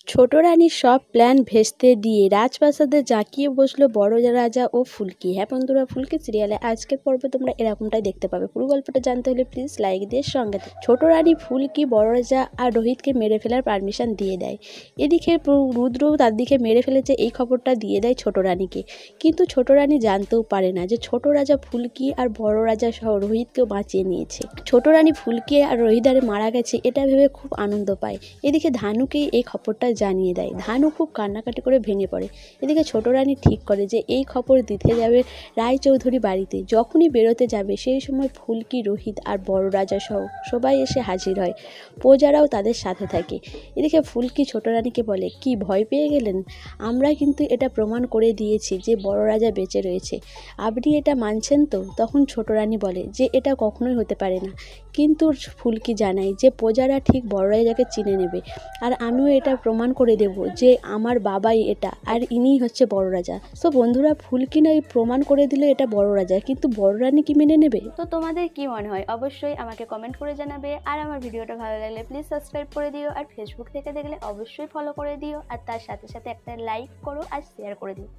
ছোট রানীর সব প্ল্যান ভেস্তে দিয়ে রাজপ্রাসাদে জাঁকিয়ে বসলো বড় রাজা ও ফুলকি। হ্যাঁ বন্ধুরা, ফুলকি সিরিয়ালে আজকের পর্বে তোমরা এরকমটাই দেখতে পাবে। পুরো গল্পটা জানতে হলে প্লিজ লাইক দিয়ে সঙ্গে থাকো। ছোট রানী ফুলকি বড় রাজা আর রোহিতকে মেরে ফেলার পারমিশন দিয়ে দেয়। এদিকে রুদ্র তার দিকে মেরে ফেলেছে এই খবরটা দিয়ে দেয় ছোট রানীকে। কিন্তু ছোট রানী জানতেও পারে না যে ছোট রাজা ফুলকি আর বড় রাজা সহ রোহিতকেও বাঁচিয়ে নিয়েছে। ছোট রানী ফুলকি আর রোহিতারে মারা গেছে এটা ভেবে খুব আনন্দ পায়। এদিকে ধানুকেই এই খবরটা জানিয়ে দেয়। ধানু খুব কান্নাকাটি করে ভেঙে পড়ে। এদিকে ছোট রানী ঠিক করে যে এই খবর দিতে যাবে রায়চৌধুরী বাড়িতে। যখনই বেরোতে যাবে সেই সময় ফুলকি, রোহিত আর বড় রাজা সহ সবাই এসে হাজির হয়। প্রজারাও তাদের সাথে থাকে। এদিকে ফুলকি ছোট রানীকে বলে, কি ভয় পেয়ে গেলেন? আমরা কিন্তু এটা প্রমাণ করে দিয়েছি যে বড় রাজা বেঁচে রয়েছে। আপনি এটা মানছেন তো? তখন ছোট রানী বলে যে এটা কখনোই হতে পারে না। কিন্তু ফুলকি জানায় যে প্রজারা ঠিক বড় রাজাকে চিনে নেবে, আর আমিও এটা প্রমাণ করে দেব যে আমার বাবাই এটা, আর ইনিই হচ্ছে বড় রাজা। তো বন্ধুরা, ফুলকি নয় প্রমাণ করে দিল এটা বড় রাজা, কিন্তু বড় রানী কি মেনে নেবে? তো তোমাদের কি মনে হয় অবশ্যই আমাকে কমেন্ট করে জানাবে। আর আমার ভিডিওটা ভালো লাগলে প্লিজ সাবস্ক্রাইব করে দিও, আর ফেসবুক থেকে দেখলে অবশ্যই ফলো করে দিও, আর তার সাথে সাথে একটা লাইক করো আর শেয়ার করে দিও।